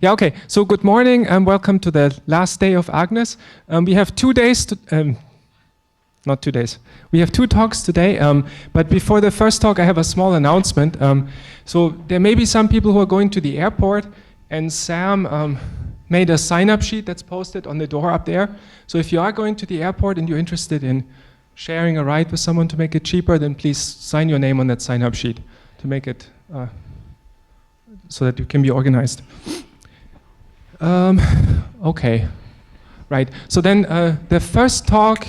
Yeah, okay. So good morning and welcome to the last day of AGNES. We have 2 days, not 2 days. We have 2 talks today, but before the first talk I have a small announcement. So there may be some people who are going to the airport, and Sam made a sign-up sheet that's posted on the door up there. So if you are going to the airport and you're interested in sharing a ride with someone to make it cheaper, then please sign your name on that sign-up sheet to make it so that you can be organized. Okay, right. So then the first talk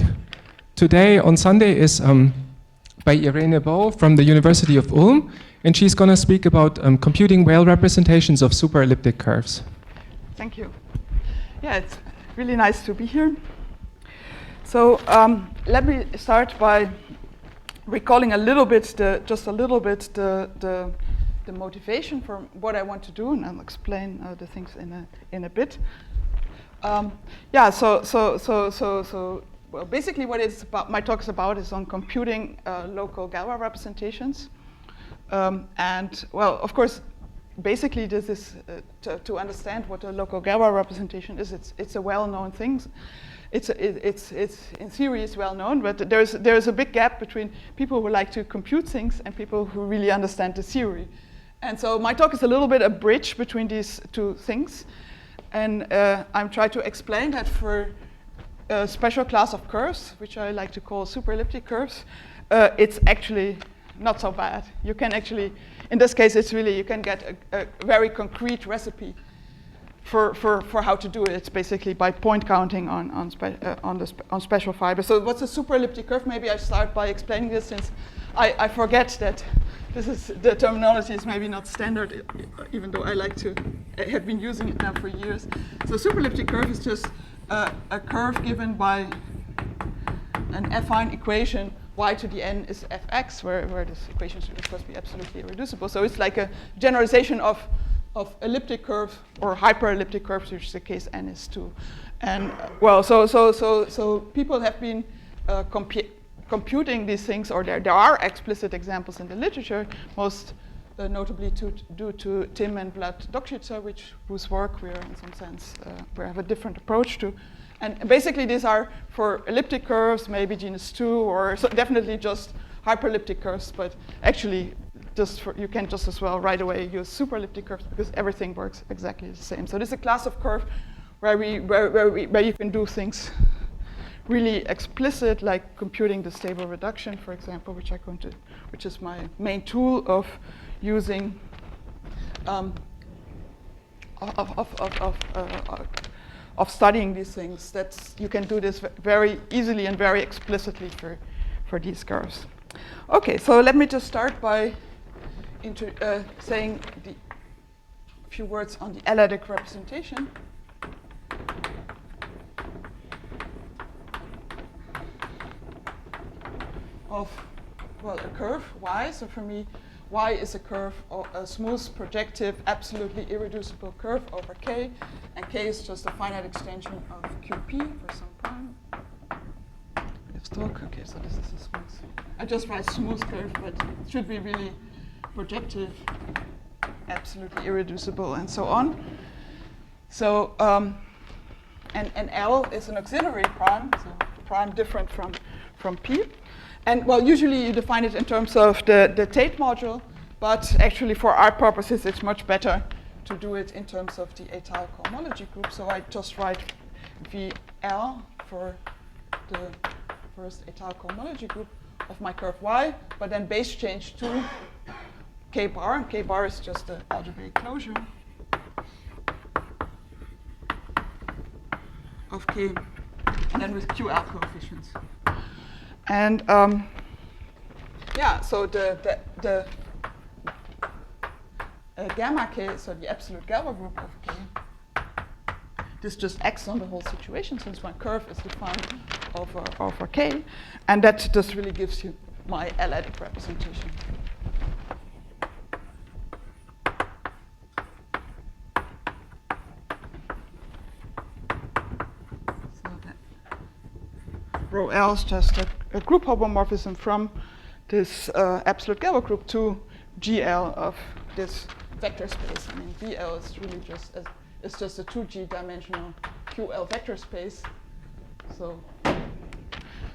today on Sunday is by Irene Bouw from the University of Ulm, and she's going to speak about computing Weil representations of superelliptic curves. Thank you. Yeah, it's really nice to be here. So let me start by recalling a little bit, the motivation for what I want to do, and I'll explain the things in a bit. Well, basically what it's about, my talk is about, is on computing local Galois representations. And well, of course, basically this is to understand what a local Galois representation is. It's a well-known thing. It's in theory it's well known, but there's a big gap between people who like to compute things and people who really understand the theory. And so my talk is a little bit a bridge between these two things. And I'm trying to explain that for a special class of curves, which I like to call superelliptic curves, it's actually not so bad. You can actually, in this case, it's really, you can get a very concrete recipe for how to do it. It's basically by point counting on special fibers. So what's a superelliptic curve? Maybe I start by explaining this, since I forget that the terminology is maybe not standard, even though I have been using it now for years. So superelliptic curve is just a curve given by an affine equation. Y to the n is fx, where this equation should of course be absolutely irreducible. So it's like a generalization of elliptic curve or hyperelliptic curves, which is the case n is 2. And well, so people have been computing these things, or there are explicit examples in the literature, most notably due to Tim and Vlad Dokšica, whose work we are in some sense we have a different approach to. And basically these are for elliptic curves, maybe genus 2, or so definitely just hyperelliptic curves, but actually you can just as well right away use superelliptic curves, because everything works exactly the same. So this is a class of curve where you can do things really explicit, like computing the stable reduction, for example, which is my main tool of using of studying these things. You can do this very easily and very explicitly for these curves. Okay, so let me just start by saying a few words on the elliptic representation. Of, well, a curve, y. So for me, y is a curve, or a smooth, projective, absolutely irreducible curve over k, and k is just a finite extension of qp for some prime. Let's talk. Okay, so this is a smooth. I just write smooth curve, but it should be really projective, absolutely irreducible, and so on. So and L is an auxiliary prime, so prime different from p. And well, usually you define it in terms of the Tate module, but actually for our purposes, it's much better to do it in terms of the étale cohomology group. So I just write VL for the first étale cohomology group of my curve y, but then base change to k bar, and k bar is just the algebraic closure of k, and then with QL coefficients. And yeah, so the gamma k, so the absolute Galois group of k, this just acts on the whole situation, since my curve is defined over k, and that just really gives you my elliptic representation. So that rho L is just a group homomorphism from this absolute Galois group to GL of this vector space. I mean, VL is really just is just a 2G dimensional QL vector space. So,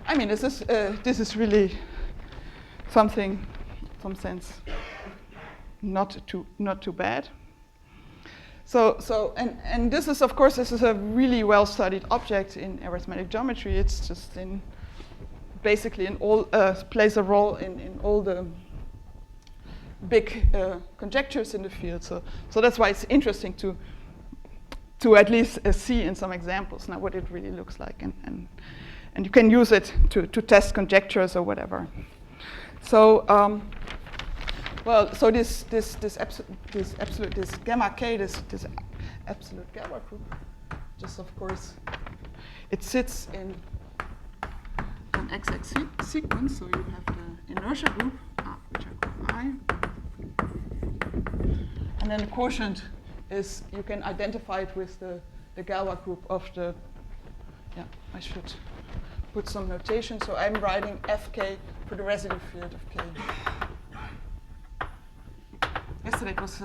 I mean, this is really something, some sense, not too bad. So and this is, of course, this is a really well-studied object in arithmetic geometry. It's just basically in all plays a role in all the big conjectures in the field. So that's why it's interesting to at least see in some examples now what it really looks like, and you can use it to test conjectures or whatever. So well, so this gamma k, this absolute Galois group, just of course, it sits in an XX sequence. So you have the inertia group, which I call I, and then the quotient is, you can identify it with the Galois group of the. Yeah, I should put some notation. So I'm writing Fk for the residue field of k. Yesterday it was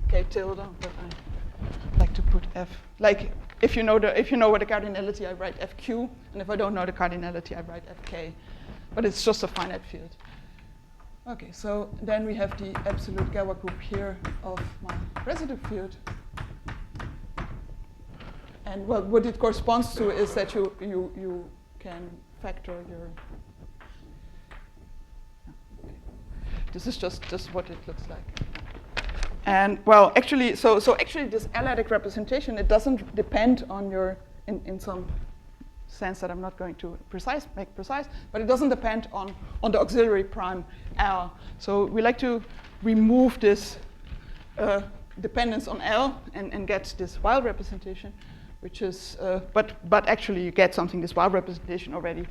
k tilde, but I like to put f. Like if you know what the cardinality, I write fq, and if I don't know the cardinality, I write fk. But it's just a finite field. Okay, so then we have the absolute Galois group here of my residue field. And well, what it corresponds to is that you can factor your. This is just what it looks like. And well, actually, so actually, this elliptic representation, it doesn't depend on your, in some sense that I'm not going to make precise, but it doesn't depend on the auxiliary prime L. So we like to remove this dependence on L and get this Weil representation, which is, but actually you get something. This Weil representation already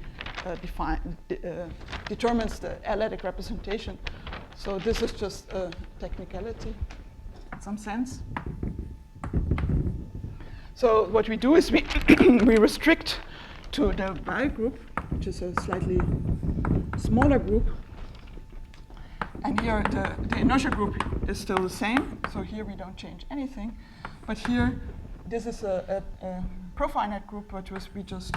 determines the elliptic representation. So this is just a technicality in some sense. So what we do is we we restrict to the Weil group, which is a slightly smaller group. And here the inertia group is still the same. So here we don't change anything. But here, this is a profinite group, which was we just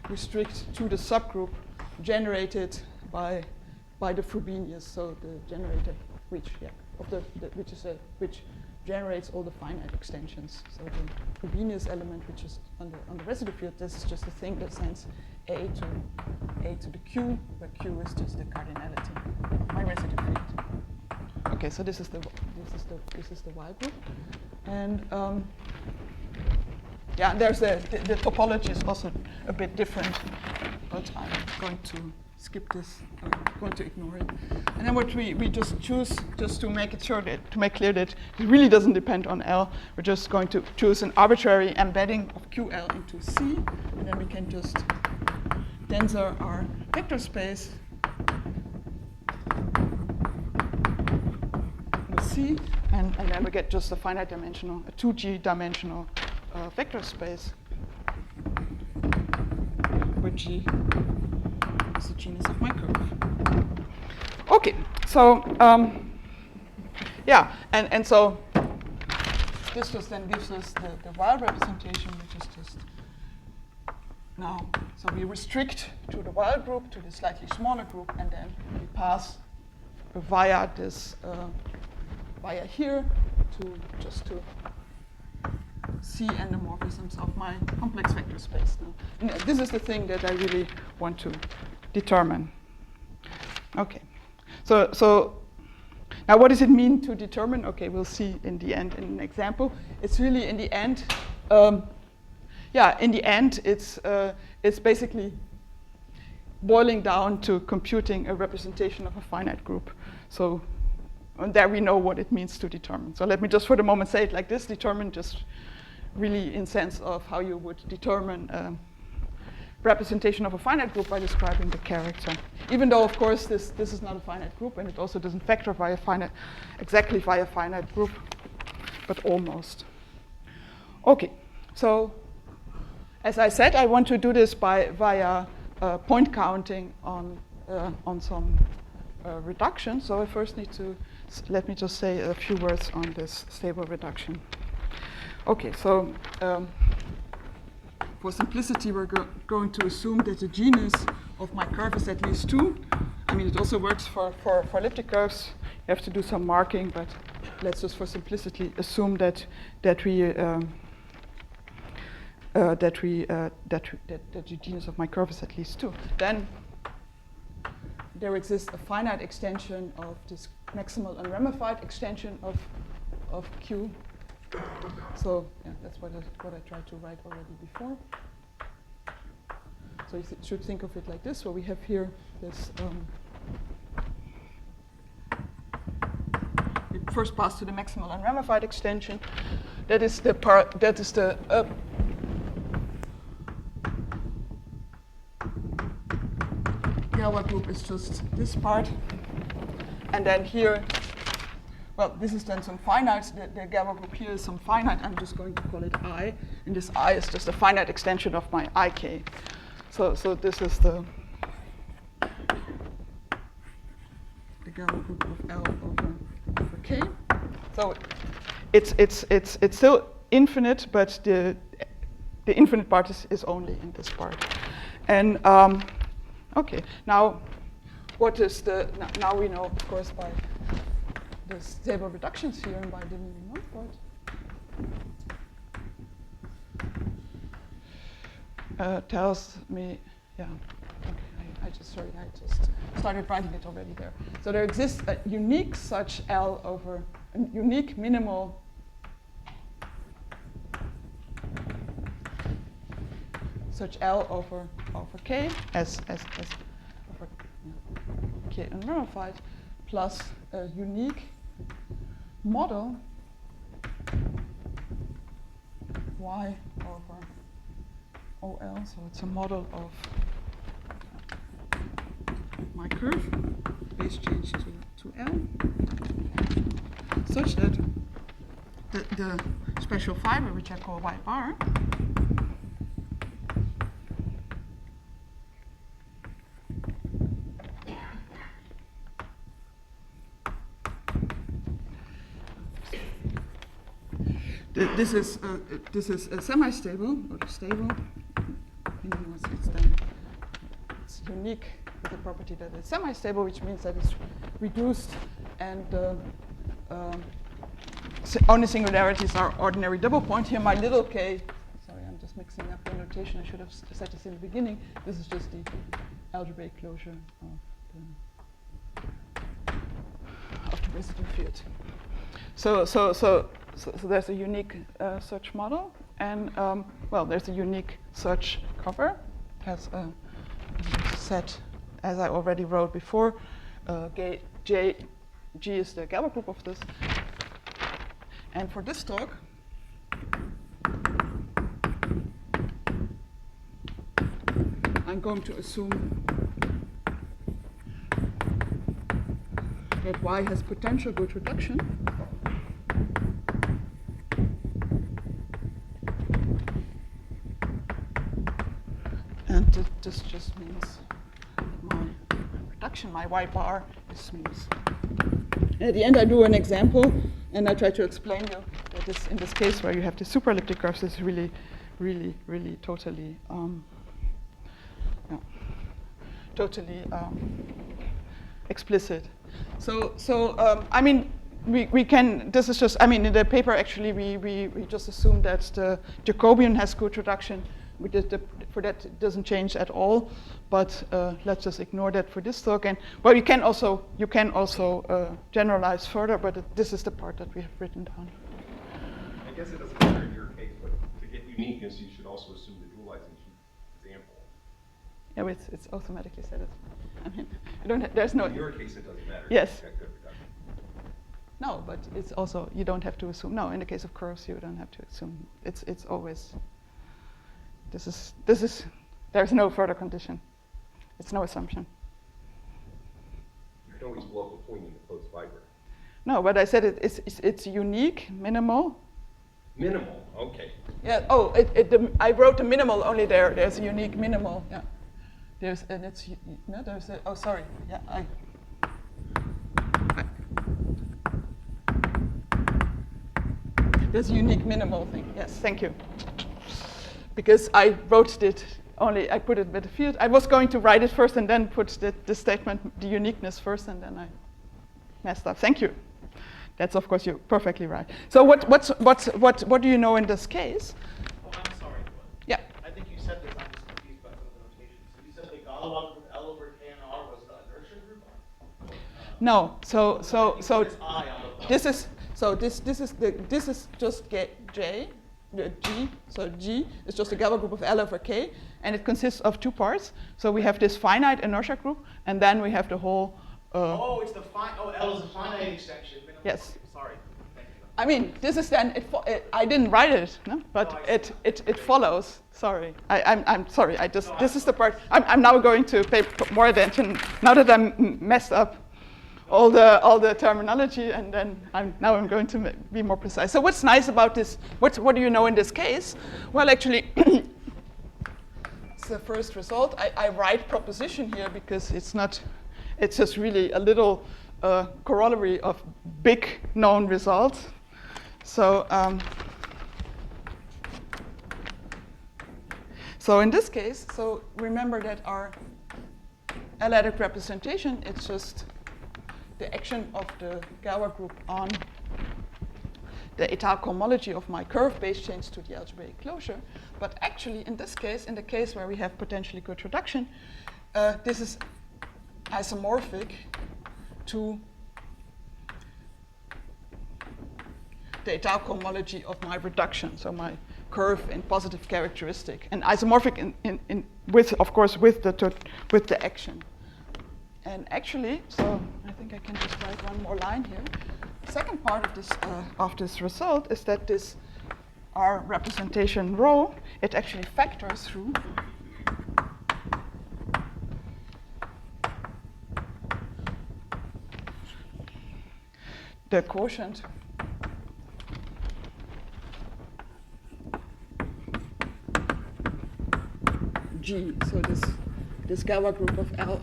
restrict to the subgroup generated by the Frobenius, so the generated which which generates all the finite extensions. So the Frobenius element, which is on the residue field, this is just a thing that sends a to the q, where q is just the cardinality of my residue field. Okay, so this is the Weil group, and yeah, there's the topology is also a bit different, but I'm going to skip this. I'm going to ignore it. And then what we just choose, just to make it sure that, to make clear that it really doesn't depend on L, we're just going to choose an arbitrary embedding of QL into C, and then we can just tensor our vector space with C, and then we get just a finite dimensional, a 2G dimensional vector space, where G is the genus of my curve. Okay, so yeah, and so this just then gives us the Weil representation, which is just now. So we restrict to the Weil group, to the slightly smaller group, and then we pass via this via here to C endomorphisms of my complex vector space. And this is the thing that I really want to determine. Okay, so now what does it mean to determine? Okay, we'll see in the end in an example. It's really in the end, yeah, in the end, it's basically boiling down to computing a representation of a finite group. So and there we know what it means to determine. So let me just for the moment say it like this: determine just really in sense of how you would determine representation of a finite group by describing the character. Even though, of course, this is not a finite group, and it also doesn't vector via exactly via finite group, but almost. Okay, so as I said, I want to do this via point counting on some reduction. So I first need to, let me just say a few words on this stable reduction. Okay, so for simplicity, we're going to assume that the genus of my curve is at least 2. I mean, it also works for elliptic curves. You have to do some marking, but let's just, for simplicity, assume that the genus of my curve is at least 2. Then there exists a finite extension of this maximal unramified extension of Q. So yeah, that's what I tried to write already before. So you should think of it like this. So we have here this. We first pass to the maximal unramified extension. That is the part. That is the Galois group is just this part, and then here. Well, this is then some finite. The Galois group here is some finite. I'm just going to call it I, and this I is just a finite extension of my IK. So this is the Galois group of L over K. So it's still infinite, but the infinite part is only in this part. And okay, now what is the? Now we know, of course, by the stable reductions here and by the minimum part. Tells me, yeah, okay, I just started writing it already there. So there exists a unique such L over, a unique minimal such L over K as over K unramified plus a unique model Y over OL, so it's a model of my curve, base change to L, such that the special fiber, which I call Y bar, this is a semi-stable or stable. It's unique with the property that it's semi-stable, which means that it's reduced, and only singularities are ordinary double point. Here, my little k. Sorry, I'm just mixing up the notation. I should have said this in the beginning. This is just the algebraic closure of the residue field. So there's a unique such model, and well, there's a unique such cover. It has a set, as I already wrote before. G is the Galois group of this. And for this talk, I'm going to assume that Y has potential good reduction. And this just means my reduction, my Y bar is smooth. And at the end, I do an example, and I try to explain you that this, in this case where you have the superelliptic curves, is really, really, really totally, explicit. So I mean, we can. This is just. I mean, in the paper actually, we just assume that the Jacobian has good reduction. For that, it doesn't change at all. But let's just ignore that for this talk. And well, you can also generalize further. But this is the part that we have written down. I guess it doesn't matter in your case, but to get uniqueness, you should also assume the dualization example. Yeah, but it's automatically set. I mean, you don't. There's no. In your case, it doesn't matter. Yes. You've got good reduction. No, but it's also, you don't have to assume. No, in the case of curves, you don't have to assume. It's always. There's no further condition. It's no assumption. You can always blow up a point in the closed fiber. No, but I said it's unique, minimal. Minimal, okay. Yeah. Oh, I wrote the minimal only there. There's a unique minimal. Yeah. There's a. Oh, sorry. Yeah. There's a unique minimal thing. Yes, thank you. Because I wrote it only, I put it with the field. I was going to write it first and then put the statement, the uniqueness first, and then I messed up. Thank you. That's, of course, you're perfectly right. So what do you know in this case? Oh, I'm sorry. Yeah. I think you said this. I'm just confused by some of the notations. So you said the Galois group L over K and R was the inertia group? No. So What is I on the this is this is just J, the G. So G is just a Galois group of L over K, and it consists of two parts. So we have this finite inertia group, and then we have the whole. oh, it's the L is a finite extension. Yes. Sorry. Thank you. I mean, this is then. I didn't write it, no? But No, it follows. Sorry, I'm sorry. This is the part. I'm now going to pay more attention now that I'm messed up all the terminology, and then I'm going to be more precise. So what's nice about this? What do you know in this case? Well, actually, it's the first result. I write proposition here because it's not. It's just really a little corollary of big known results. So so in this case, so remember that our elliptic representation, it's just the action of the Galois group on the état cohomology of my curve base change to the algebraic closure. But actually, in this case, in the case where we have potentially good reduction, this is isomorphic to the état cohomology of my reduction, so my curve in positive characteristic, and isomorphic with, of course, with the action. And actually, so I think I can just write one more line here. The second part of this result is that this our representation rho, it actually factors through the quotient G. So this Galois group of L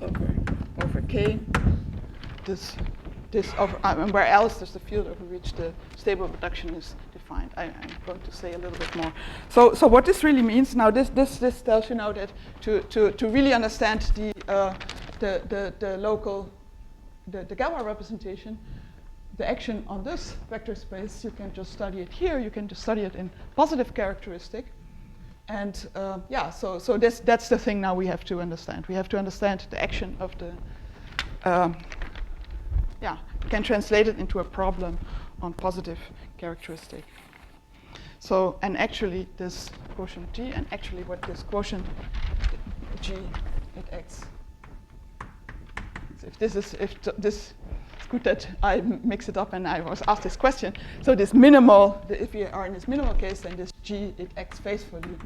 over K. This over where L is just the field over which the stable reduction is defined. I'm going to say a little bit more. So what this really means now, this tells you now that to really understand the local the Galois representation, the action on this vector space, you can just study it here. You can just study it in positive characteristic. And yeah, so that's the thing now we have to understand. We have to understand the action of the, yeah, we can translate it into a problem on positive characteristic. So, and actually this quotient G, and actually what this quotient G, it acts. So if this, it's good that I mix it up and I was asked this question. So this minimal, if we are in this minimal case, then this G, it acts faithfully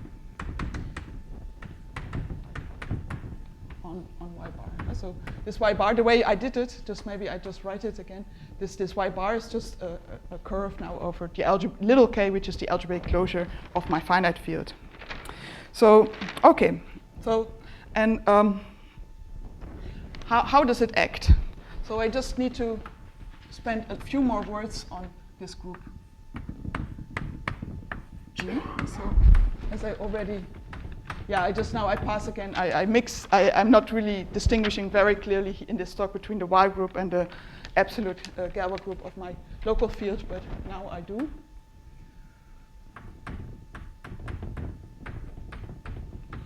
on Y bar. So this Y bar, the way I did it, just maybe I just write it again. This Y bar is just a curve now over the little k, which is the algebraic closure of my finite field. So, okay. So, and how does it act? So I just need to spend a few more words on this group G. So as I already, yeah, I pass again. I mix. I'm not really distinguishing very clearly in this talk between the Y group and the absolute Galois group of my local field, but now I do.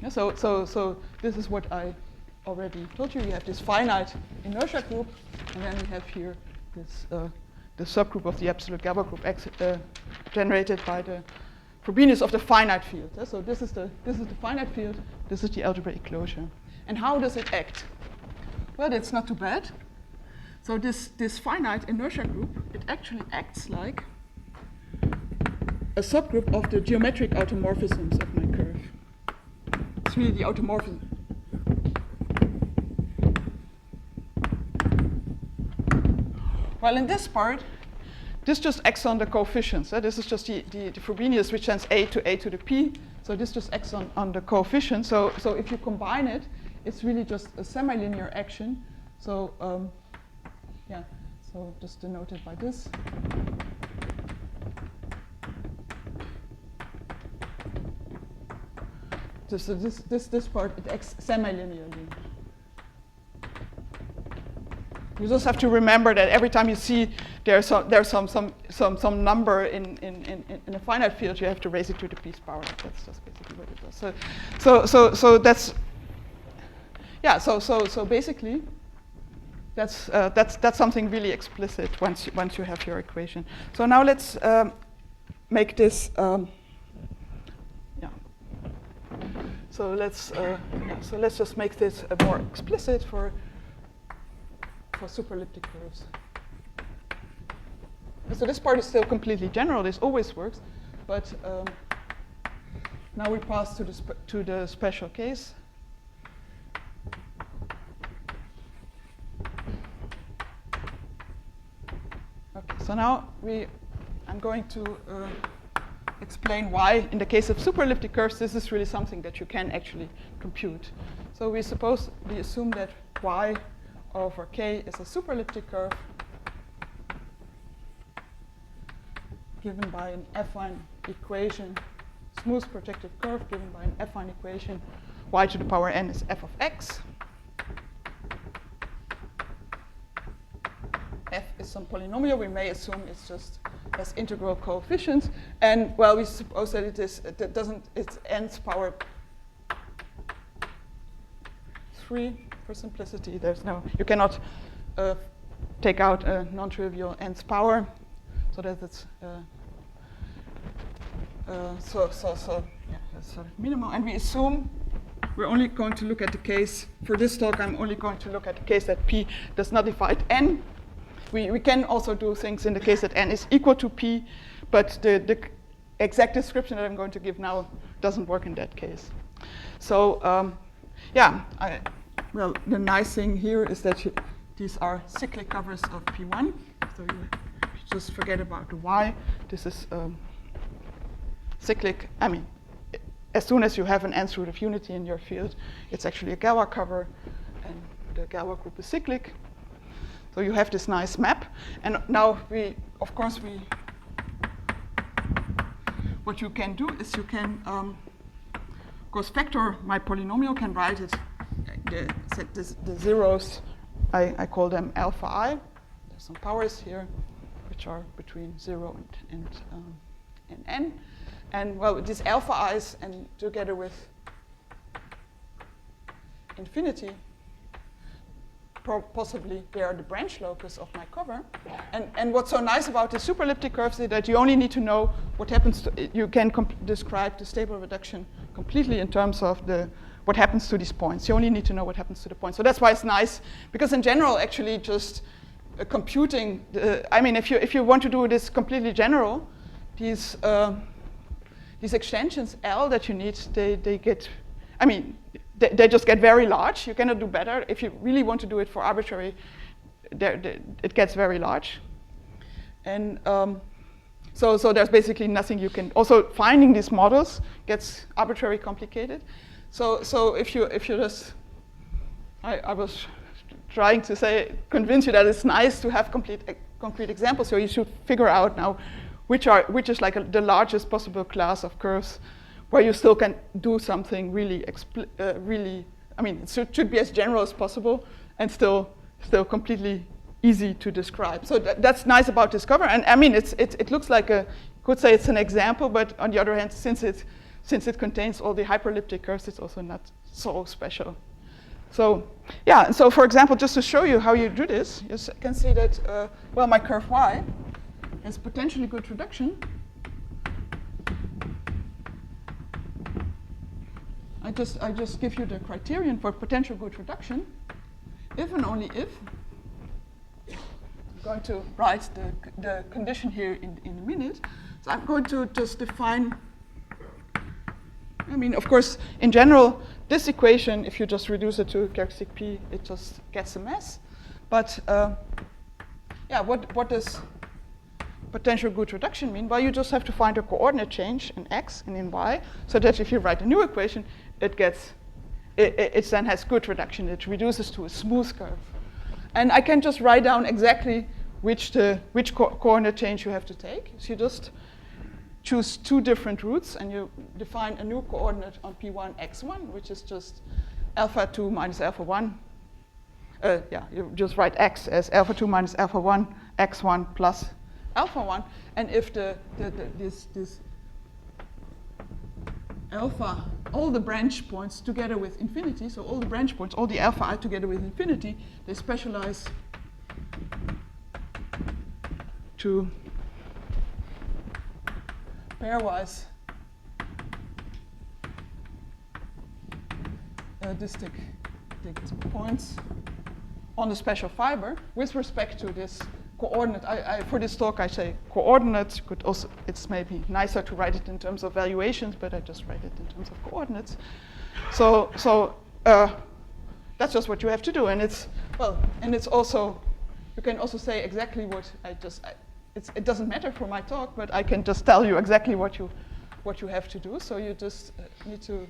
Yeah, so this is what I already told you. You have this finite inertia group, and then we have here this the subgroup of the absolute Galois group generated by the Frobenius of the finite field. So this is the finite field. This is the algebraic closure. And how does it act? Well, it's not too bad. So this finite inertia group, it actually acts like a subgroup of the geometric automorphisms of my curve. It's really the automorphism. Well, in this part, this just acts on the coefficients. This is just the Frobenius, which sends a to the p. So this just acts on the coefficient. So if you combine it, it's really just a semi-linear action. So yeah, So just denoted by this. So this part, it acts semi-linearly. You just have to remember that every time you see there's some number in a finite field, you have to raise it to the p's power. That's just basically what it does. So that's So basically, that's something really explicit once you have your equation. So now let's make this. So let's just make this more explicit for superelliptic curves. So this part is still completely general. This always works, but now we pass to the special case. Okay, so now I'm going to explain why, in the case of superelliptic curves, this is really something that you can actually compute. So we assume that y over k is a superelliptic curve given by an affine equation, smooth projective curve given by an affine equation, y to the power n is f of x. F is some polynomial. We may assume it's just has integral coefficients, and well, we suppose that it's n's power 3 for simplicity. You cannot take out a non-trivial n's power, so that it's that's sort of minimal. And we assume we're only going to look at the case for this talk. I'm only going to look at the case that p does not divide n. We can also do things in the case that n is equal to p, but the exact description that I'm going to give now doesn't work in that case. So well, the nice thing here is that these are cyclic covers of p1. So you just forget about the y. This is cyclic. I mean, as soon as you have an nth root of unity in your field, it's actually a Galois cover, and the Galois group is cyclic. So you have this nice map, and now what you can do is you can, of course, factor my polynomial, can write it, the zeros, I call them alpha I. There's some powers here, which are between 0 and n. And well, with these alpha i's, and together with infinity, possibly they are the branch locus of my cover. And what's so nice about the superelliptic curves is that you only need to know what happens to, you can describe the stable reduction completely in terms of what happens to these points. You only need to know what happens to the points. So that's why it's nice, because in general, actually just computing, I mean, if you want to do this completely general, these extensions L that you need, they get, I mean, they just get very large. You cannot do better. If you really want to do it for arbitrary, it gets very large. And so there's basically nothing you can, also finding these models gets arbitrarily complicated. So if you just, I was trying to convince you that it's nice to have concrete examples. So you should figure out now which is like the largest possible class of curves where you still can do something really, I mean, it should be as general as possible and still completely easy to describe. So that's nice about this cover. And I mean, it looks like could say it's an example, but on the other hand, since it contains all the hyperelliptic curves, it's also not so special. So yeah, and so for example, just to show you how you do this, you can see that, well, my curve y has potentially good reduction. I just give you the criterion for potential good reduction, if and only if. I'm going to write the condition here in a minute. So I'm going to just define, I mean, of course, in general, this equation, if you just reduce it to a characteristic P, it just gets a mess. But yeah, what does potential good reduction mean? Well, you just have to find a coordinate change in x and in y, so that if you write a new equation, it then has good reduction. It reduces to a smooth curve. And I can just write down exactly which coordinate change you have to take. So you just choose two different routes, and you define a new coordinate on P1, x1, which is just alpha 2 minus alpha 1. You just write x as alpha 2 minus alpha 1, x1 plus alpha 1. And if this alpha, all the branch points together with infinity, so all the branch points, all the alpha I together with infinity, they specialize to pairwise distinct points on the special fiber with respect to this coordinate. For this talk, I say coordinates. Could also, it's maybe nicer to write it in terms of valuations, but I just write it in terms of coordinates. So that's just what you have to do, and it's also, you can also say exactly what it doesn't matter for my talk, but I can just tell you exactly what you have to do. So you just need to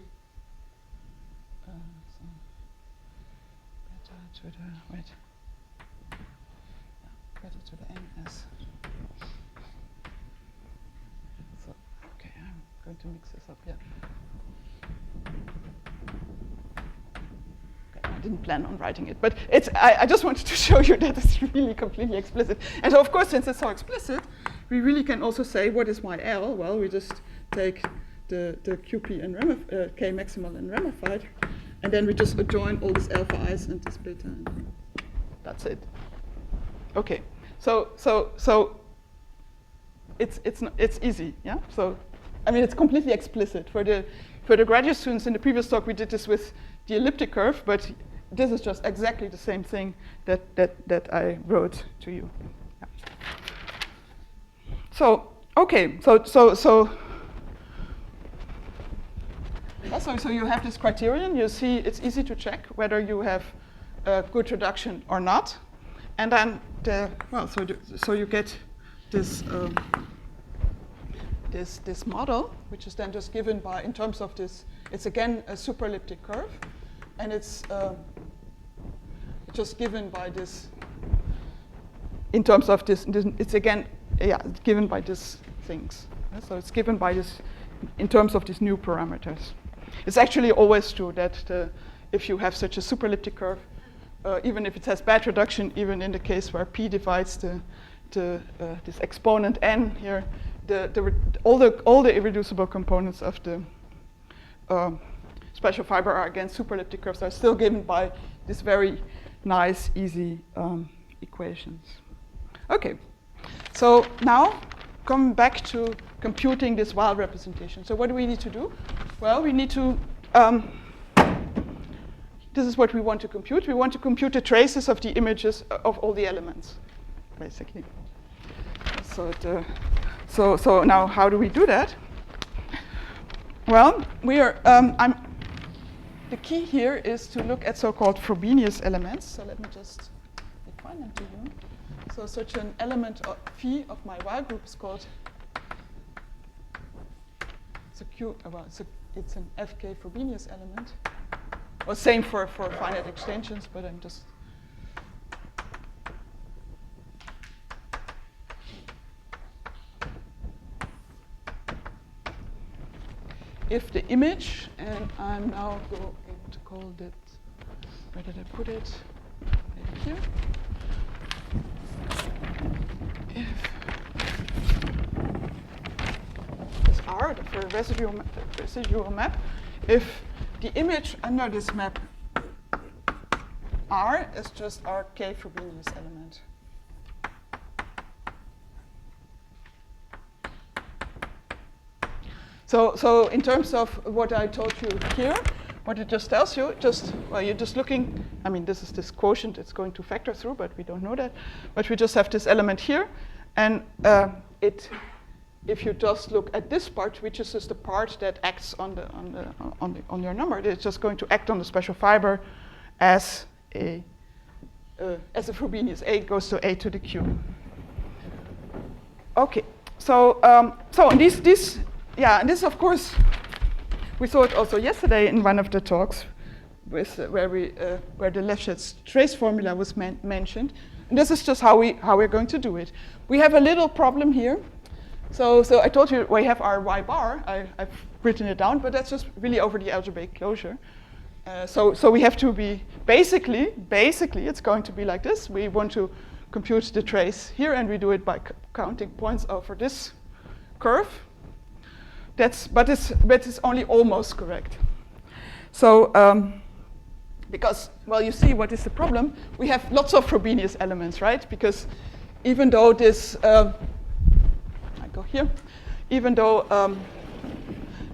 better to the NS. So okay, I'm going to mix this up. Yeah. I didn't plan on writing it, but I just wanted to show you that it's really completely explicit. And so, of course, since it's so explicit, we really can also say, what is my L? Well, we just take the QP and K maximal and ramified, and then we just adjoin all these alpha i's and this beta, and that's it. Okay, so it's easy, yeah. So, I mean, it's completely explicit for the graduate students. In the previous talk, we did this with the elliptic curve, but this is just exactly the same thing that I wrote to you. Yeah. So okay, so you have this criterion. You see, it's easy to check whether you have a good reduction or not, and then so you get this this model, which is then just given by, in terms of this. It's again a superelliptic curve, and it's just given by this. In terms of this, it's again, it's given by these things. So it's given by this in terms of these new parameters. It's actually always true that if you have such a superelliptic curve, even if it has bad reduction, even in the case where p divides this exponent n here, all the irreducible components of the special fiber are again superelliptic curves are still given by these very nice, easy equations. Okay, so now coming back to computing this Weil representation. So what do we need to do? Well, we need to, this is what we want to compute. We want to compute the traces of the images of all the elements, basically. So now how do we do that? Well, we are, the key here is to look at so-called Frobenius elements. So let me just define them to you. So such an element of phi of my Weil group is called, it's an FK Frobenius element. Well, same for finite extensions, but I'm just. If the image, and I'm now going to call that, where did I put it? Maybe here. If this R, for a residual map, if the image under this map R is just our K Frobenius element. So in terms of what I told you here, what it just tells you, you're just looking, I mean, this is this quotient, it's going to factor through, but we don't know that. But we just have this element here, and if you just look at this part, which is just the part that acts on your number, it's just going to act on the special fiber as a Frobenius. A goes to a to the q. Okay, so and this of course we saw it also yesterday in one of the talks, where the Lefschetz trace formula was mentioned. this is just how we're going to do it. We have a little problem here. So I told you we have our y bar. I've written it down, but that's just really over the algebraic closure. So we have to be basically it's going to be like this. We want to compute the trace here, and we do it by counting points over this curve. But it's only almost correct. So because, well, you see what is the problem? We have lots of Frobenius elements, right? Because even though this, I go here, even though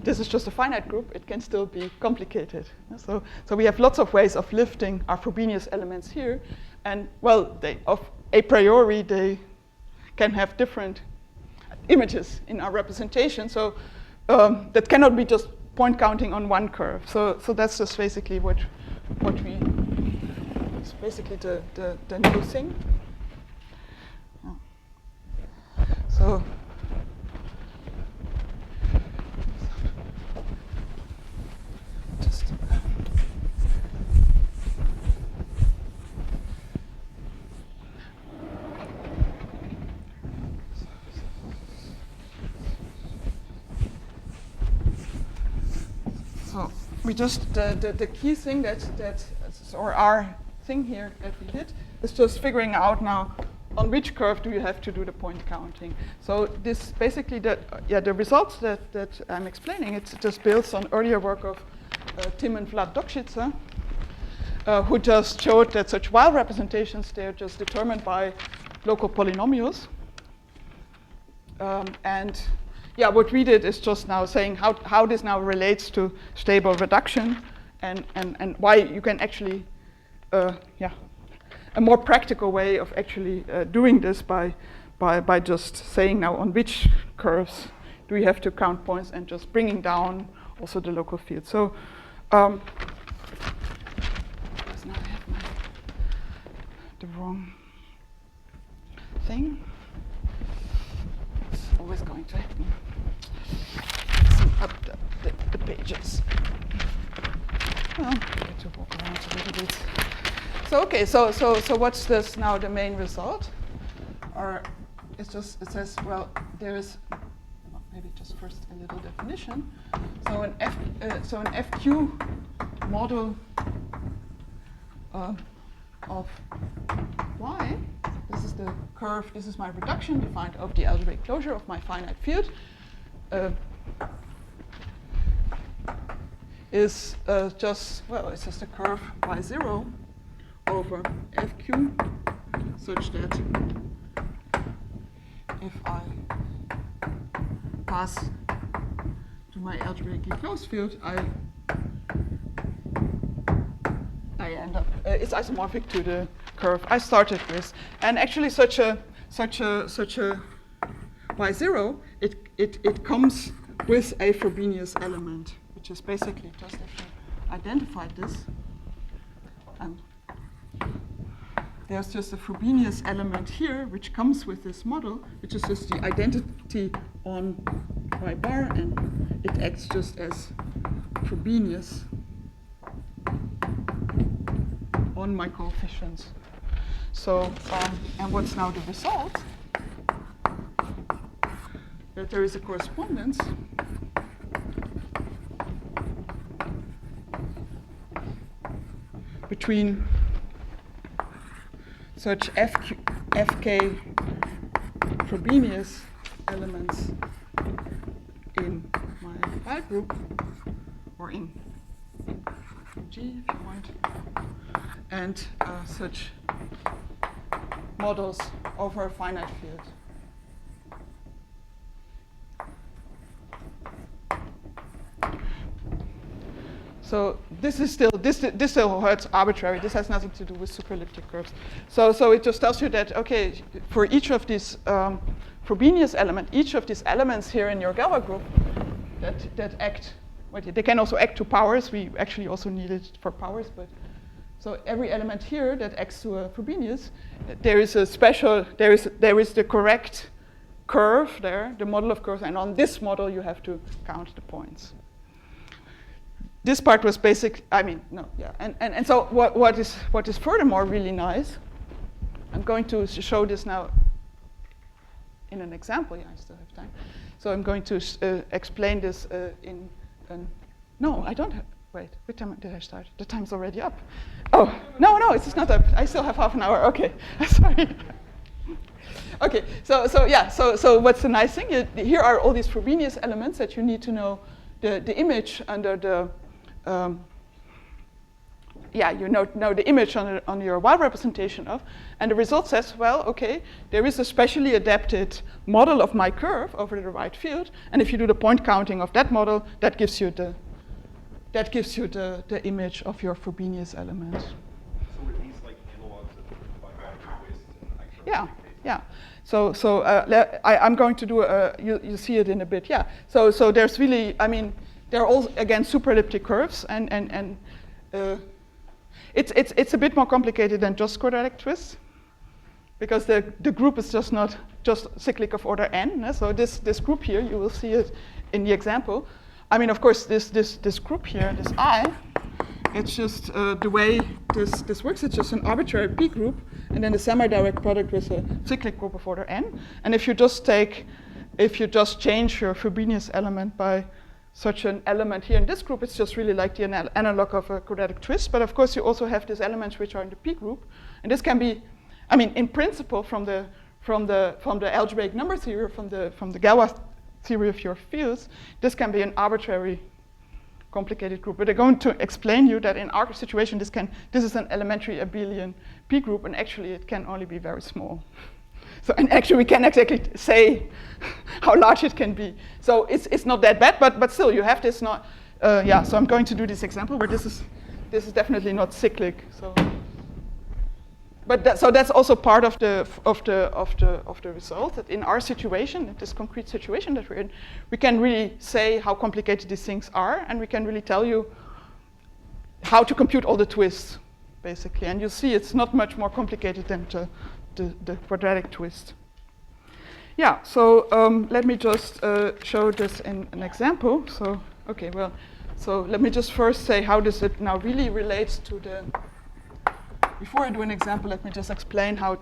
this is just a finite group, it can still be complicated. So we have lots of ways of lifting our Frobenius elements here, and well, a priori they can have different images in our representation. So that cannot be just point counting on one curve. So that's just basically what we. It's basically the new thing. So. So we just the key thing or our thing here that we did is just figuring out now on which curve do you have to do the point counting. So this basically the results that I'm explaining, it just builds on earlier work of Tim and Vlad Dokshitsa, who just showed that such Weil representations, they're just determined by local polynomials. And yeah, what we did is just now saying how this now relates to stable reduction and why you can actually, a more practical way of actually doing this by just saying now on which curves do we have to count points and just bringing down also the local field. So, now I have the wrong thing. It's always going to happen. Up the pages. Well, I have to walk around a little bit. So okay, so what's this now? The main result, or it says, well, there is maybe just first a little definition. So an FQ model of y. This is the curve. This is my reduction defined of the algebraic closure of my finite field. Is just it's just a curve y0 over fq, such that if I pass to my algebraically closed field, I end up it's isomorphic to the curve I started with, and actually such a y0 it comes with a Frobenius element, which is basically just if you identify this, and there's just a Frobenius element here which comes with this model, which is just the identity on y bar, and it acts just as Frobenius on my coefficients. So, and what's now the result? That there is a correspondence between such fk Frobenius elements in my Weil group, or in G if you want, and such models over a finite field. So this is still this still hurts arbitrary. This has nothing to do with superelliptic curves. So it just tells you that okay, for each of these Frobenius element, each of these elements here in your Galois group that act, they can also act to powers. We actually also need it for powers, but so every element here that acts to a Frobenius, there is a special there is the correct curve there, the model of curves, and on this model you have to count the points. This part was basic. I mean, no, yeah, and so what is furthermore really nice I'm going to show this now in an example. Yeah, I still have time. So I'm going to explain this in an... No, I don't have... Wait, what time did I start? The time's already up. Oh, no, it's not up. I still have half an hour. Okay, sorry. Okay, so what's the nice thing? Here are all these Frobenius elements that you need to know the image under the... you know the image on your Weil representation of, and the result says, well, okay, there is a specially adapted model of my curve over the right field, and if you do the point counting of that model, that gives you the image of your Frobenius element. So are these like analogs of biological twists and Yeah. So I'm going to do you see it in a bit. Yeah. So there's really, I mean, they're all again superelliptic curves, and it's a bit more complicated than just quadratic twists, because the group is just not just cyclic of order n. So this group here, you will see it in the example. I mean, of course, this group here, this I, it's just the way this works. It's just an arbitrary P group, and then the semi-direct product with a cyclic group of order n. And if you just change your Frobenius element by such an element here in this group, it's just really like the analog of a quadratic twist. But of course, you also have these elements which are in the P group, and this can be, I mean, in principle, from the algebraic number theory, from the Galois theory of your fields, this can be an arbitrary complicated group. But I'm going to explain you that in our situation, this is an elementary abelian P group, and actually it can only be very small. So, and actually we can't exactly say how large it can be. So it's not that bad, but still you have this not, so I'm going to do this example where this is definitely not cyclic. So, but so that's also part of the result, that in our situation, in this concrete situation that we're in, we can really say how complicated these things are, and we can really tell you how to compute all the twists, basically. And you'll see it's not much more complicated than the quadratic twist. Yeah, so let me just show this in an example. So, okay, well, so let me just first say how does it now really relates to the... Before I do an example, let me just explain how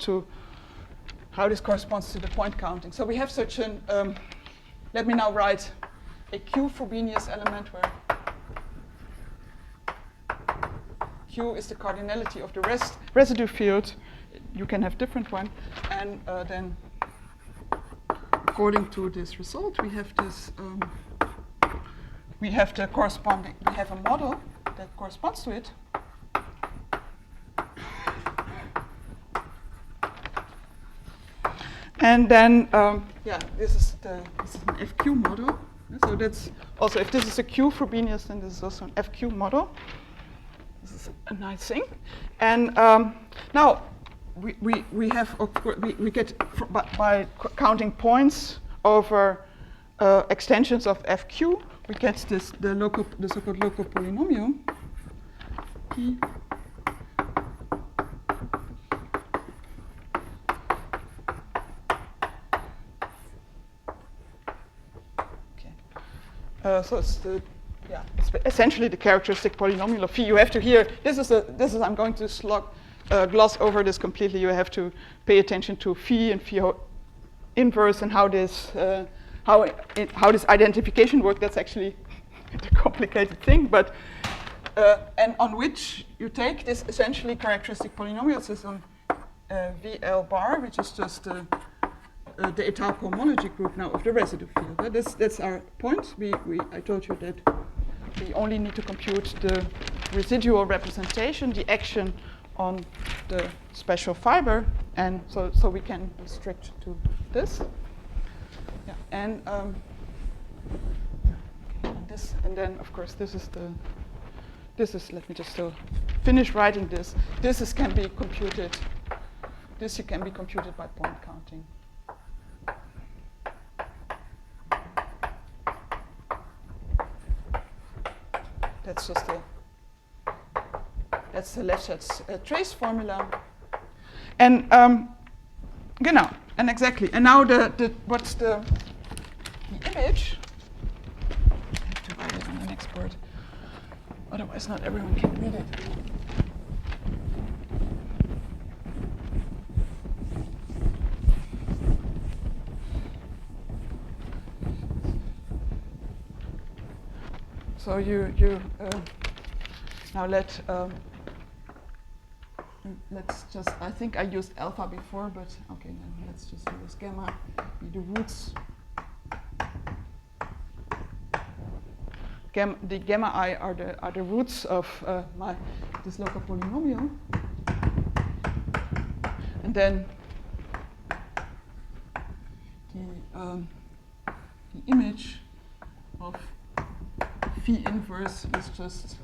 this corresponds to the point counting. So we have such an, let me now write a Q Frobenius element where Q is the cardinality of the residue field. You can have different one. And then according to this result, we have this, we have a model that corresponds to it. And then, this is an FQ model. So that's also, if this is a Q Frobenius, then this is also an FQ model. This is a nice thing. And now we have, of course, we get by counting points over extensions of FQ, we get the so-called local polynomial P. So it's it's essentially the characteristic polynomial of phi. You have to hear this is I'm going to gloss over this completely. You have to pay attention to phi and phi inverse and how this identification works. That's actually a complicated thing, but and on which you take this essentially characteristic polynomial system VL bar, which is just the étale cohomology group now of the residue field. That's our point. I told you that we only need to compute the residual representation, the action on the special fiber, and so we can restrict to this. Yeah, and this, and then of course this is let me just still finish writing this. This can be computed. This can be computed by point counting. That's just that's the Leschetz trace formula. And genau, and exactly. And now what's the image? I have to write it on the next board. Otherwise not everyone can read it. so you now let's just, I think I used alpha before, but okay, then let's just use gamma, be the roots. The gamma I are the roots of this local polynomial, and then the image of phi inverse is just,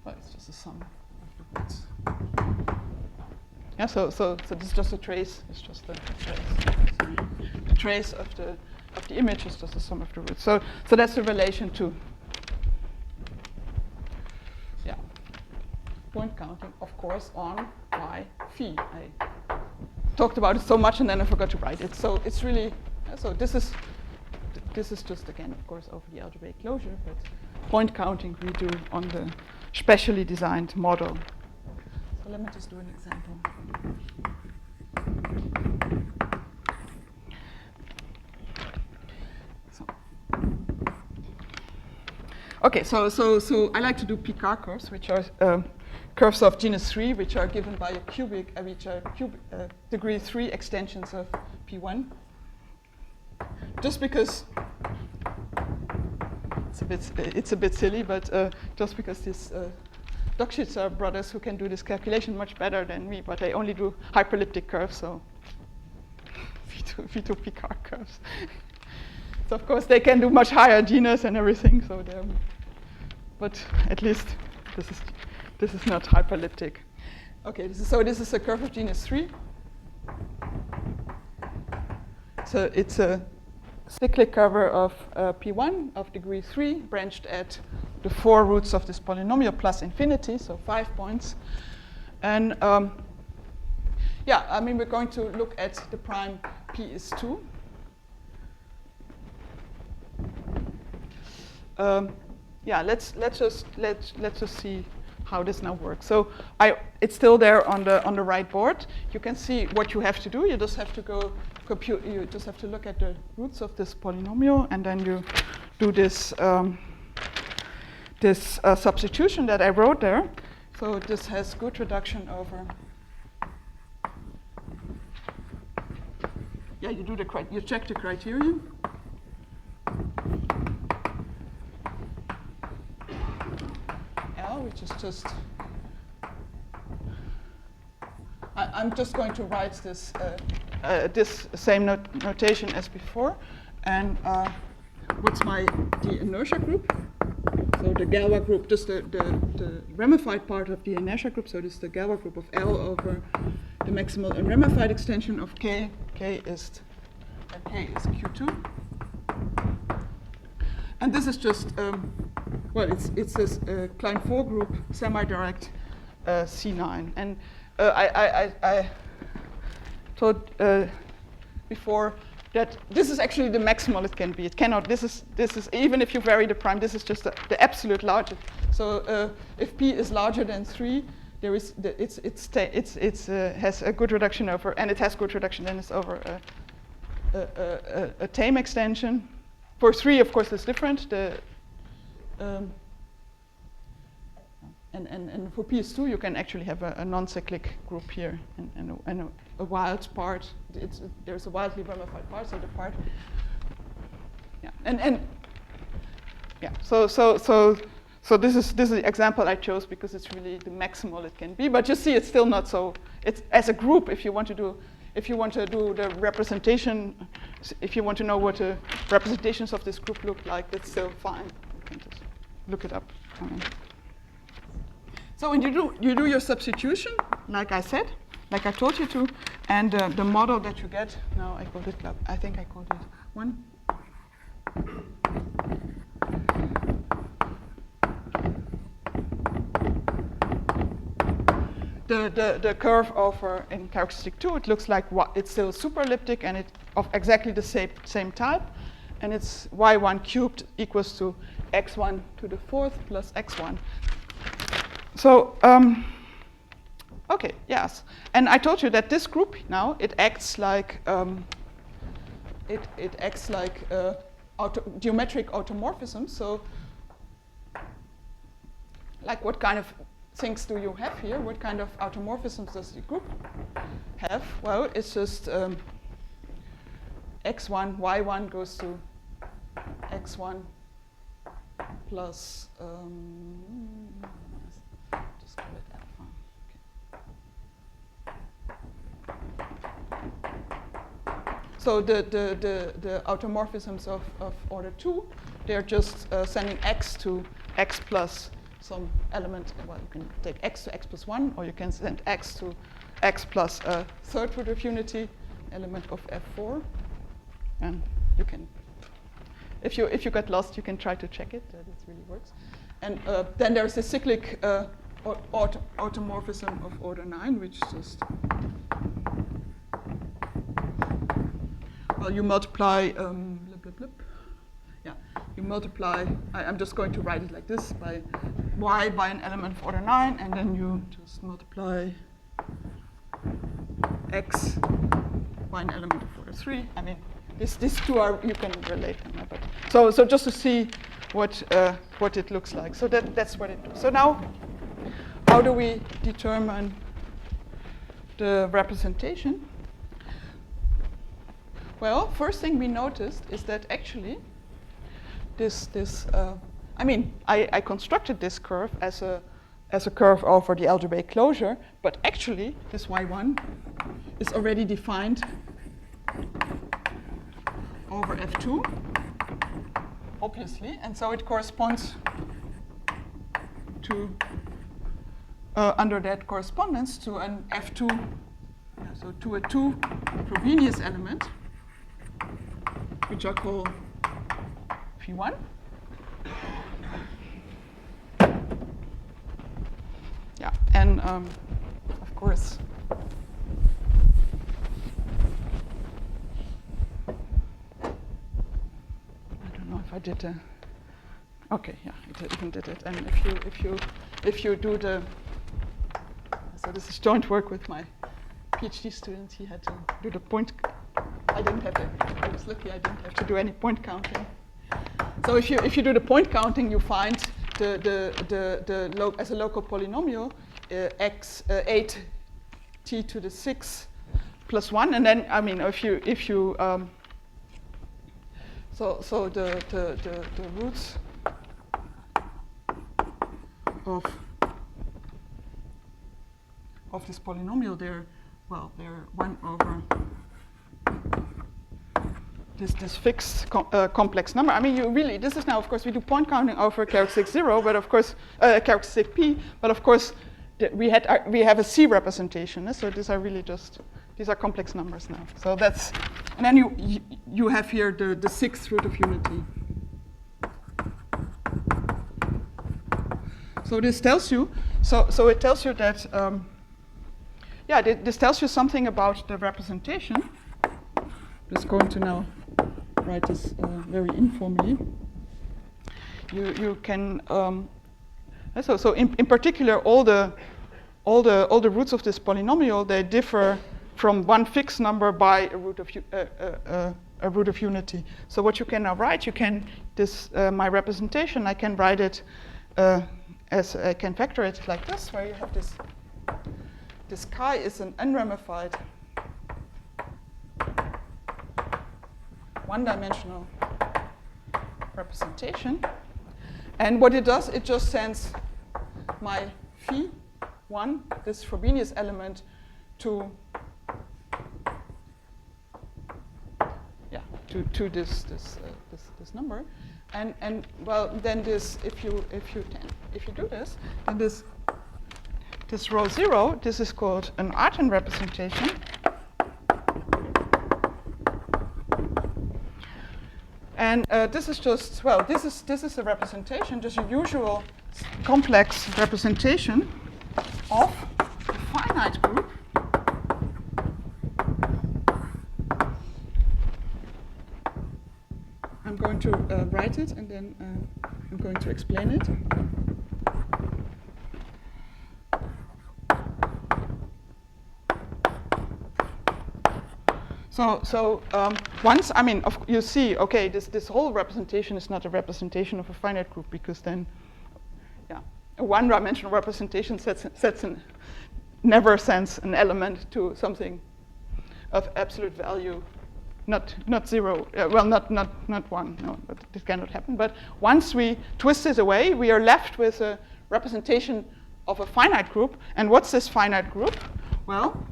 well, it's just a sum of the roots. Yeah, so this is just a trace. It's just a trace. Sorry. The trace of the image is just a sum of the roots. So that's the relation to, yeah, point counting, of course, on y phi. I talked about it so much and then I forgot to write it. So it's really, so this is just, again, of course, over the algebraic closure, but point counting we do on the specially designed model. So let me just do an example. Okay, so I like to do Picard curves, which are curves of genus 3, which are given by a cubic, degree 3 extensions of P1. Just because it's a bit silly, but just because these Dokshitz are brothers who can do this calculation much better than me, but they only do hyperelliptic curves, so we do Picard curves. So of course they can do much higher genus and everything. So but at least this is not hyperelliptic. Okay, this is a curve of genus 3. So it's a cyclic cover of P1 of degree 3 branched at the 4 roots of this polynomial plus infinity, so 5 points. And yeah, I mean we're going to look at the prime P is 2. Yeah, let's just see how this now works. So it's still there on the right board. You can see what you have to do. You just have to go compute. You just have to look at the roots of this polynomial, and then you do this substitution that I wrote there. So this has good reduction over. Yeah, you check the criterion. Which is just, I'm just going to write this this same notation as before, and what's the inertia group? So the Galois group, just the ramified part of the inertia group. So this is the Galois group of L over the maximal unramified extension of K. K is Q2, and this is just. Well, it's this Klein 4 group semi-direct C9, and I told before that this is actually the maximal it can be. It cannot. This is even if you vary the prime. This is just the absolute largest. So if P is larger than 3, there is has a good reduction over, and it has good reduction. Then it's over a tame extension. For 3, of course, it's different. And for PS2, you can actually have a non-cyclic group here and a wild part. There's a wildly ramified part, so the part. Yeah, and yeah. So this is the example I chose because it's really the maximal it can be. But you see, it's still not so. It's as a group. If you want to do the representation, if you want to know what the representations of this group look like, that's still fine. You can just look it up. So when you do your substitution, like I said, like I told you to, and the model that you get, now I called it, I think I called it 1. The curve over in characteristic 2, it looks like it's still superelliptic and it's of exactly the same type, and it's y1 cubed equals to x1 to the 4th plus x1. So, okay, yes. And I told you that this group now, it acts like geometric automorphism. So like what kind of things do you have here? What kind of automorphisms does the group have? Well, it's just x1, y1 goes to x1 plus, just call it alpha. Okay. So the automorphisms of order 2, they're just sending x to x plus some element. Well, you can take x to x plus 1, or you can send x to x plus a third root of unity element of F4. And you can, if you get lost, you can try to check it. It really works. And then there's a cyclic automorphism of order 9, which just, well, you multiply, blip, blip, blip. Yeah, you multiply, I'm just going to write it like this, by y by an element of order 9, and then you just multiply x by an element of order 3. I mean, these two are, you can relate them. But so just to see what it looks like. So that's what it does. So now, how do we determine the representation? Well, first thing we noticed is that actually I mean, I constructed this curve as a curve over the algebraic closure, but actually this y1 is already defined over F2, obviously, and so it corresponds to, under that correspondence, to an F2, so to a 2 Frobenius element, which I call P1. Yeah, and of course, if I did okay, yeah, it even did it. And if you do the, so this is joint work with my PhD student. He had to do the point. I didn't have to. I was lucky. I didn't have to do any point counting. So if you do the point counting, you find as a local polynomial x 8t to the 6 plus 1, and then I mean if you so the roots of this polynomial, they're 1 over this fixed complex number. I mean, this is now, of course, we do point counting over characteristic 0, but of course characteristic p, but of course we have a C representation. So these are really just, these are complex numbers now. So that's, and then you have here the 6th root of unity. So this tells you, so it tells you that, this tells you something about the representation. Just going to now write this very informally. You can, so in particular, all the roots of this polynomial, they differ from one fixed number by a root of unity. So what you can now write, my representation, I can write it I can vector it like this, where you have this chi is an unramified one-dimensional representation. And what it does, it just sends my phi1, this Frobenius element, to this number, and well, then this, if you do this, then this row 0, this is called an Artin representation. And this is just, well, this is a representation, just a usual complex representation of a finite group I'm going to write it, and then I'm going to explain it. So once, I mean, you see, okay, this whole representation is not a representation of a finite group, because then, yeah, a one-dimensional representation never sends an element to something of absolute value, not zero. Well, not one. No, but this cannot happen. But once we twist it away, we are left with a representation of a finite group. And what's this finite group? Well,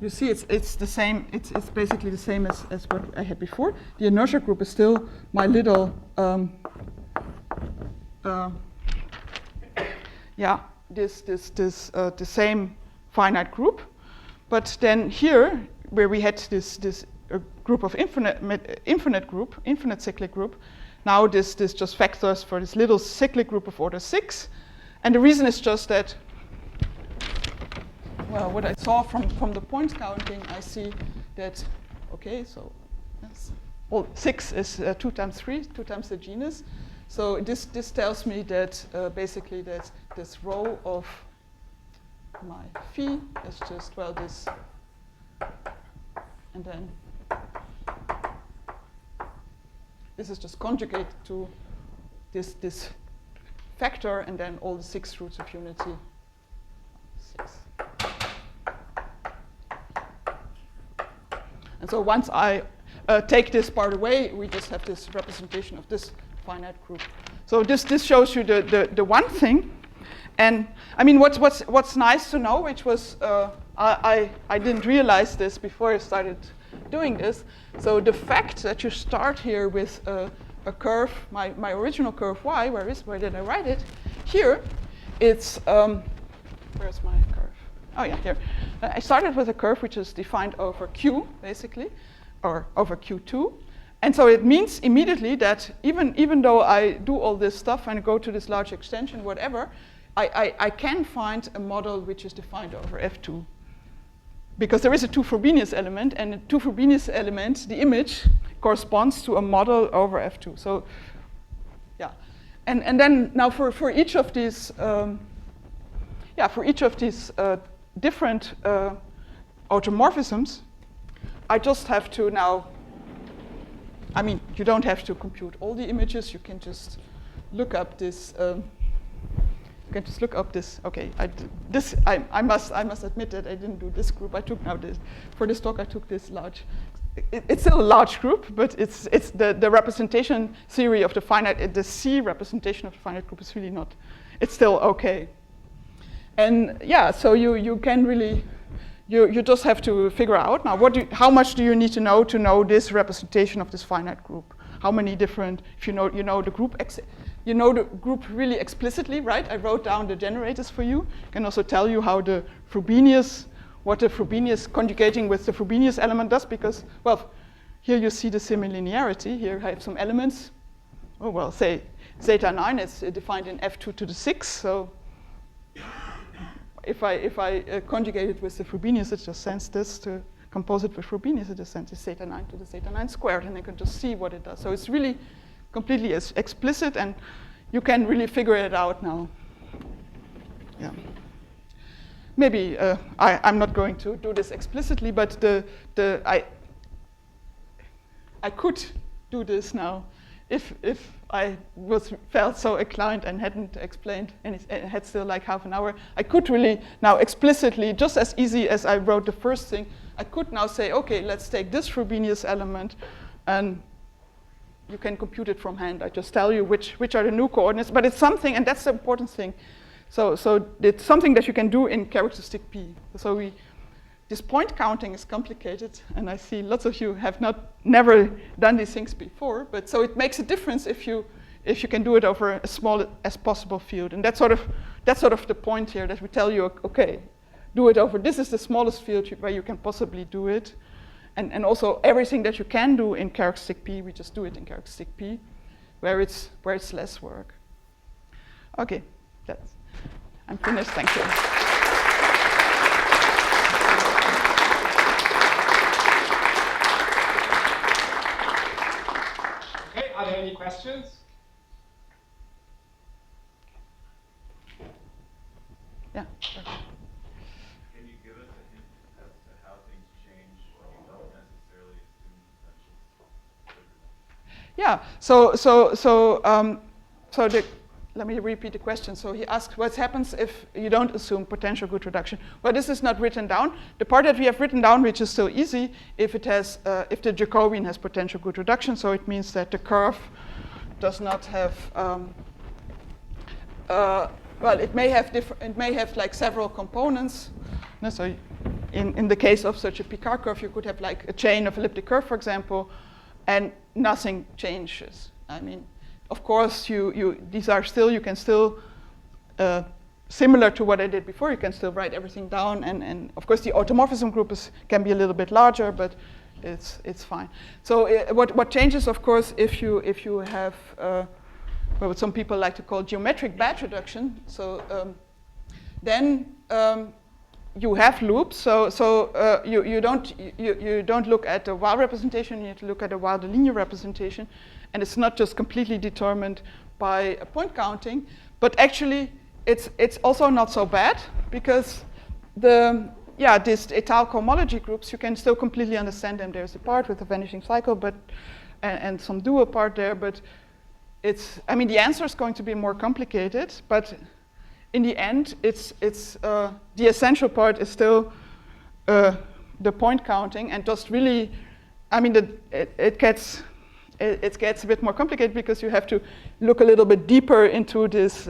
you see, it's the same. It's basically the same as what I had before. The inertia group is still my little the same finite group. But then here, where we had this group of infinite cyclic group, now this just vectors for this little cyclic group of order 6. And the reason is just that, well, what I saw from the point counting, I see that, okay, so yes, well, 6 is 2 times 3, 2 times the genus. So this tells me that basically that this row of my phi is just, well, this, and then this is just conjugate to this factor, and then all the 6 roots of unity. 6. And so once I take this part away, we just have this representation of this finite group. So this shows you the one thing. And I mean, what's nice to know, which was I didn't realize this before I started doing this. So the fact that you start here with a curve, my original curve y, where did I write it? Here, it's where's my curve? Oh yeah, here. I started with a curve which is defined over q, basically, or over q2. And so it means immediately that even though I do all this stuff and go to this large extension, whatever, I can find a model which is defined over F2. Because there is a 2 Frobenius element, and the 2 Frobenius element, the image, corresponds to a model over F2. So, yeah. And then now for each of these, different automorphisms, I just have to now, I mean, you don't have to compute all the images. You can just look up this. Okay, I must admit that I didn't do this group. I took now this for this talk. I took this large. It's still a large group, but it's the representation theory of the finite. The C representation of the finite group is really not. It's still okay. And yeah, so you can really. You just have to figure out now how much do you need to know this representation of this finite group? How many different? If you know the group you know the group really explicitly, right? I wrote down the generators for you. I can also tell you how what the Frobenius conjugating with the Frobenius element does, because, well, here you see the semilinearity. Here I have some elements. Oh, well, say zeta 9 is defined in F2 to the 6, so if I conjugate it with the Frobenius, it just sends this to compose it with Frobenius, it just sends this zeta 9 to the zeta 9 squared, and I can just see what it does. So it's really completely explicit, and you can really figure it out now. Yeah. Maybe I'm not going to do this explicitly, but I could do this now if I felt so inclined and hadn't explained and had still like half an hour. I could really now explicitly, just as easy as I wrote the first thing, I could now say, okay, let's take this Frobenius element, and you can compute it from hand. I just tell you which are the new coordinates, but it's something, and that's the important thing. So it's something that you can do in characteristic P. So this point counting is complicated, and I see lots of you have never done these things before, but so it makes a difference if you can do it over as small as possible field. And that's sort of the point here, that we tell you, okay, do it over, this is the smallest field where you can possibly do it. And also everything that you can do in characteristic P, we just do it in characteristic P, where it's less work. Okay, I'm finished, thank you. Okay, are there any questions? Yeah, sure. Can you give us a hint as to how things change when you don't necessarily assume potentials? Yeah. So let me repeat the question. So he asked, what happens if you don't assume potential good reduction? Well, this is not written down. The part that we have written down, which is so easy, if it has, if the Jacobian has potential good reduction, so it means that the curve does not have, well, it may have like several components. No, so in the case of such a Picard curve, you could have like a chain of elliptic curve, for example, and nothing changes. I mean, of course, these are still, you can still, similar to what I did before, you can still write everything down, and of course the automorphism group can be a little bit larger, but it's fine. So what changes, of course, if you have well, what some people like to call geometric batch reduction. So then you have loops. So you don't look at the Weil representation. You need to look at the Weil linear representation, and it's not just completely determined by point counting, but actually it's also not so bad, because these étale cohomology groups, you can still completely understand them. There's a part with a vanishing cycle, but and some dual part there, but I mean, the answer is going to be more complicated, but in the end, the essential part is still the point counting, and just really, I mean, it gets a bit more complicated, because you have to look a little bit deeper into these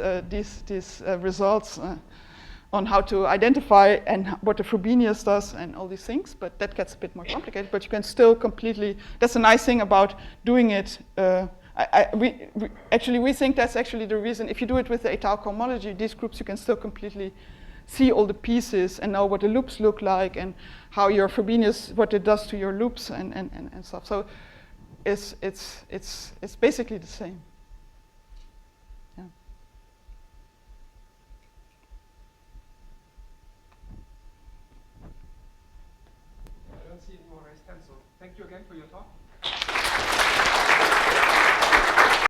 results on how to identify and what the Frobenius does and all these things, but that gets a bit more complicated. But you can still completely, that's a nice thing about doing it. We think that's actually the reason. If you do it with the étale cohomology, these groups, you can still completely see all the pieces and know what the loops look like and how your Frobenius, what it does to your loops and stuff. So it's basically the same. Yeah. I don't see any more raised hands, so thank you again for your talk.